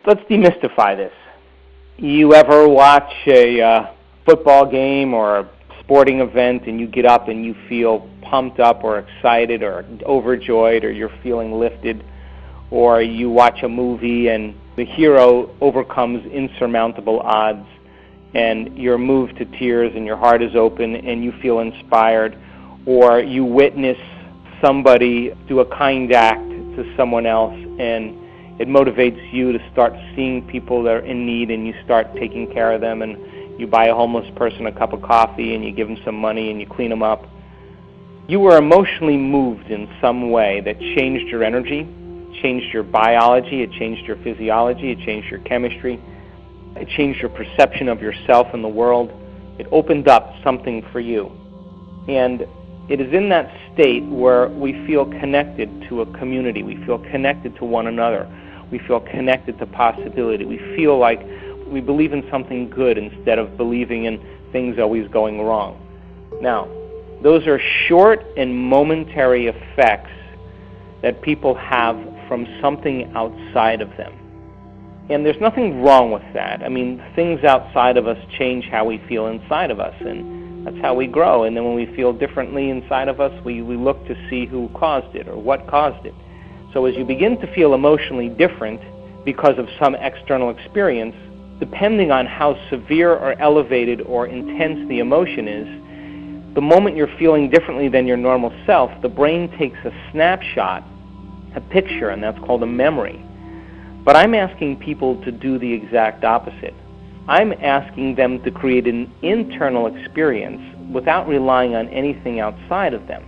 let's demystify this. You ever watch a football game or a sporting event and you get up and you feel pumped up or excited or overjoyed, or you're feeling lifted? Or you watch a movie and the hero overcomes insurmountable odds and you're moved to tears and your heart is open and you feel inspired? Or you witness somebody do a kind act to someone else and it motivates you to start seeing people that are in need and you start taking care of them, and you buy a homeless person a cup of coffee and you give them some money and you clean them up. You were emotionally moved in some way that changed your energy, changed your biology, it changed your physiology, it changed your chemistry, it changed your perception of yourself and the world. It opened up something for you. And it is in that state where we feel connected to a community, we feel connected to one another, we feel connected to possibility, we feel like we believe in something good instead of believing in things always going wrong. Now, those are short and momentary effects that people have from something outside of them. And there's nothing wrong with that. I mean, things outside of us change how we feel inside of us, and that's how we grow. And then when we feel differently inside of us, we look to see who caused it or what caused it. So as you begin to feel emotionally different because of some external experience, depending on how severe or elevated or intense the emotion is, the moment you're feeling differently than your normal self, the brain takes a snapshot, a picture, and that's called a memory. But I'm asking people to do the exact opposite. I'm asking them to create an internal experience without relying on anything outside of them.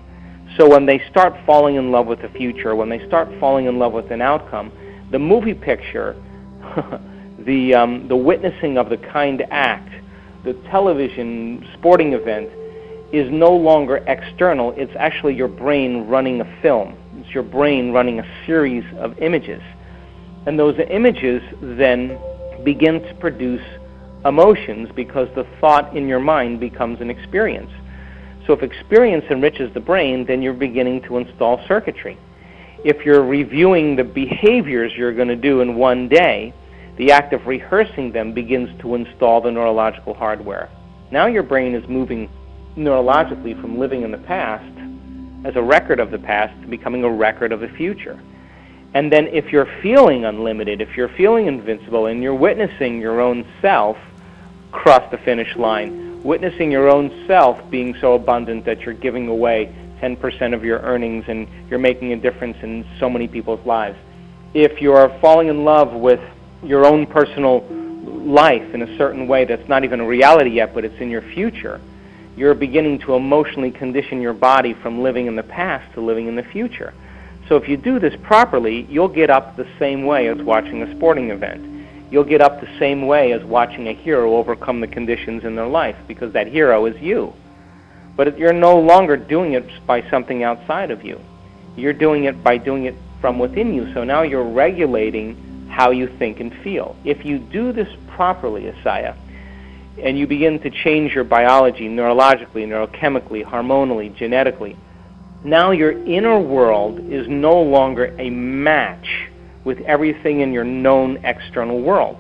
So when they start falling in love with the future, when they start falling in love with an outcome, the movie picture, the witnessing of the kind act, the television sporting event, is no longer external. It's actually your brain running a film. It's your brain running a series of images. And those images then begin to produce emotions because the thought in your mind becomes an experience. So if experience enriches the brain, then you're beginning to install circuitry. If you're reviewing the behaviors you're going to do in one day, the act of rehearsing them begins to install the neurological hardware. Now your brain is moving neurologically from living in the past as a record of the past to becoming a record of the future. And then if you're feeling unlimited, if you're feeling invincible, and you're witnessing your own self cross the finish line, witnessing your own self being so abundant that you're giving away 10% of your earnings and you're making a difference in so many people's lives. If you're falling in love with your own personal life in a certain way that's not even a reality yet, but it's in your future, you're beginning to emotionally condition your body from living in the past to living in the future. So if you do this properly, you'll get up the same way as watching a sporting event. You'll get up the same way as watching a hero overcome the conditions in their life, because that hero is you. But you're no longer doing it by something outside of you. You're doing it by doing it from within you. So now you're regulating how you think and feel. If you do this properly, Asaya, and you begin to change your biology neurologically, neurochemically, hormonally, genetically, now your inner world is no longer a match with everything in your known external world.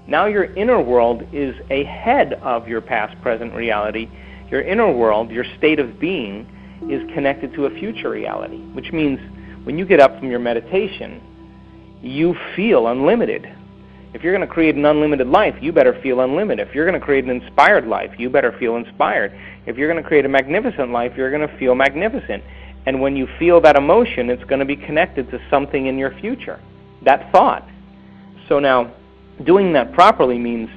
Now your inner world is ahead of your past, present reality. Your inner world, your state of being, is connected to a future reality, which means when you get up from your meditation, you feel unlimited. If you're going to create an unlimited life, you better feel unlimited. If you're going to create an inspired life, you better feel inspired. If you're going to create a magnificent life, you're going to feel magnificent. And when you feel that emotion, it's going to be connected to something in your future, that thought. So now, doing that properly means,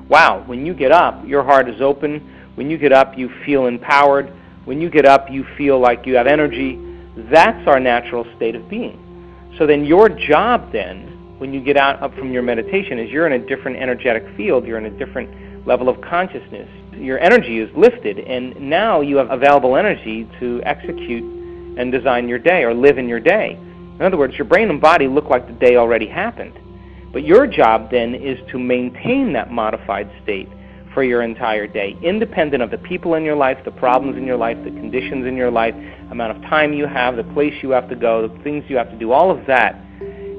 wow, when you get up, your heart is open. When you get up, you feel empowered. When you get up, you feel like you have energy. That's our natural state of being. So then your job then, when you get up from your meditation, is you're in a different energetic field. You're in a different level of consciousness. Your energy is lifted, and now you have available energy to execute and design your day or live in your day. In other words, your brain and body look like the day already happened. But your job then is to maintain that modified state for your entire day, independent of the people in your life, the problems in your life, the conditions in your life, amount of time you have, the place you have to go, the things you have to do, all of that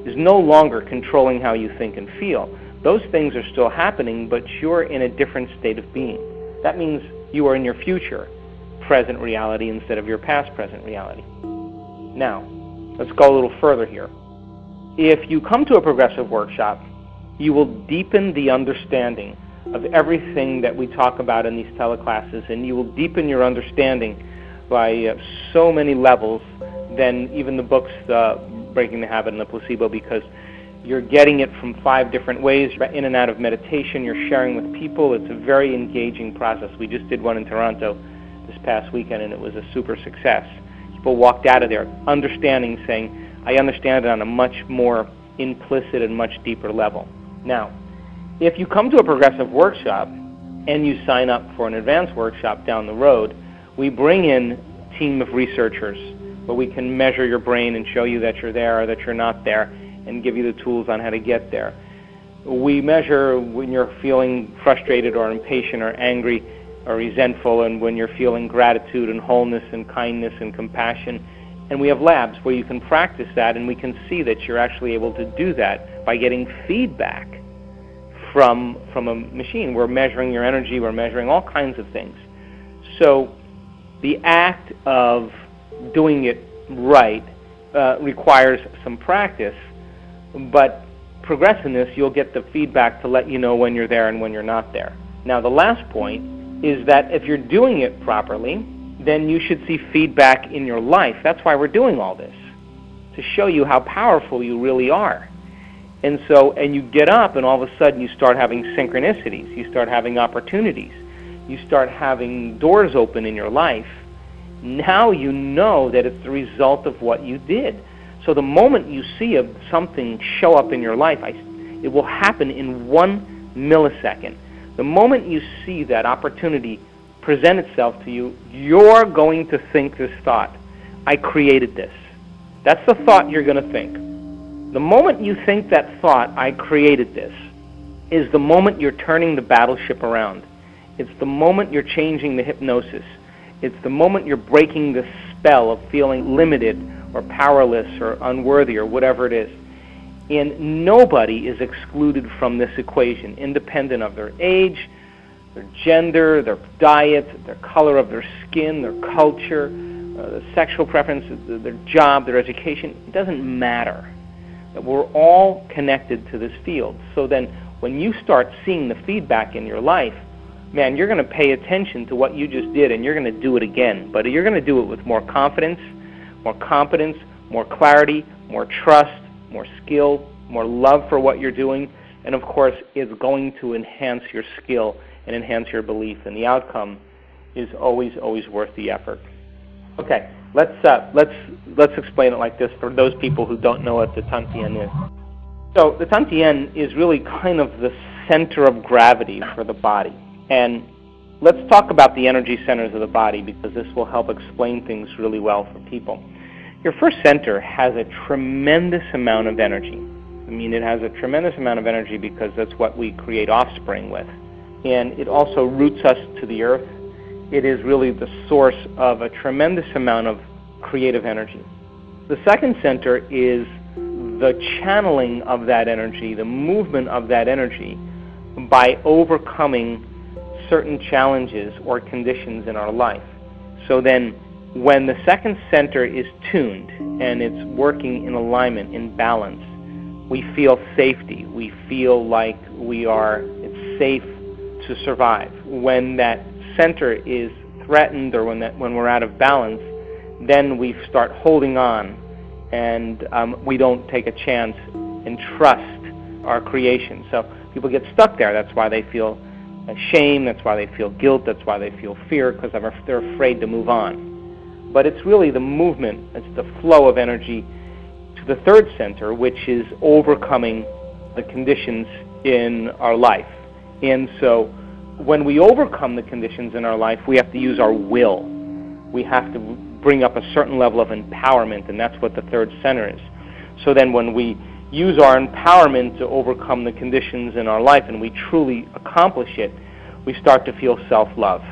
is no longer controlling how you think and feel. Those things are still happening, but you're in a different state of being. That means you are in your future present reality instead of your past present reality. Now, let's go a little further here. If you come to a progressive workshop, you will deepen the understanding of everything that we talk about in these teleclasses, and you will deepen your understanding by so many levels than even the books, Breaking the Habit and the Placebo, because you're getting it from 5 different ways. You're in and out of meditation, you're sharing with people. It's a very engaging process. We just did one in Toronto this past weekend, and it was a super success. People walked out of there understanding, saying, I understand it on a much more implicit and much deeper level. Now, if you come to a progressive workshop and you sign up for an advanced workshop down the road, we bring in a team of researchers where we can measure your brain and show you that you're there or that you're not there and give you the tools on how to get there. We measure when you're feeling frustrated or impatient or angry or resentful, and when you're feeling gratitude and wholeness and kindness and compassion. And we have labs where you can practice that, and we can see that you're actually able to do that by getting feedback from a machine. We're measuring your energy, we're measuring all kinds of things. So the act of doing it right requires some practice, but progressing this, you'll get the feedback to let you know when you're there and when you're not there. Now, the last point is that if you're doing it properly, then you should see feedback in your life. That's why we're doing all this, to show you how powerful you really are. And you get up, and all of a sudden you start having synchronicities, you start having opportunities, you start having doors open in your life. Now you know that it's the result of what you did. So the moment you see something show up in your life, it will happen in 1 millisecond. The moment you see that opportunity present itself to you, you're going to think this thought, I created this. That's the thought you're going to think. The moment you think that thought, I created this, is the moment you're turning the battleship around. It's the moment you're changing the hypnosis. It's the moment you're breaking the spell of feeling limited or powerless or unworthy or whatever it is. And nobody is excluded from this equation, independent of their age, their gender, their diet, their color of their skin, their culture, their sexual preferences, their job, their education. It doesn't matter. That we're all connected to this field. So then when you start seeing the feedback in your life, man, you're going to pay attention to what you just did, and you're going to do it again. But you're going to do it with more confidence, more competence, more clarity, more trust, more skill, more love for what you're doing, and of course it's going to enhance your skill and enhance your belief, and the outcome is always worth the effort. Okay, let's explain it like this for those people who don't know what the Tantien is. So the Tantien is really kind of the center of gravity for the body. And let's talk about the energy centers of the body, because this will help explain things really well for people. Your first center has a tremendous amount of energy. I mean, it has a tremendous amount of energy because that's what we create offspring with. And it also roots us to the earth. It is really the source of a tremendous amount of creative energy. The second center is the channeling of that energy, the movement of that energy by overcoming certain challenges or conditions in our life. So then when the second center is tuned and it's working in alignment, in balance, we feel safety. We feel like it's safe to survive. When that center is threatened or when we're out of balance, then we start holding on, and we don't take a chance and trust our creation. So people get stuck there. That's why they feel shame, that's why they feel guilt, that's why they feel fear, because they're afraid to move on. But it's really the movement, it's the flow of energy to the third center, which is overcoming the conditions in our life. And so when we overcome the conditions in our life, we have to use our will. We have to bring up a certain level of empowerment, and that's what the third center is. So then when we use our empowerment to overcome the conditions in our life and we truly accomplish it, we start to feel self-love.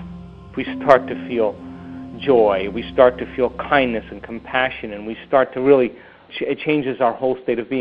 We start to feel joy. We start to feel kindness and compassion, and we start to really, it changes our whole state of being.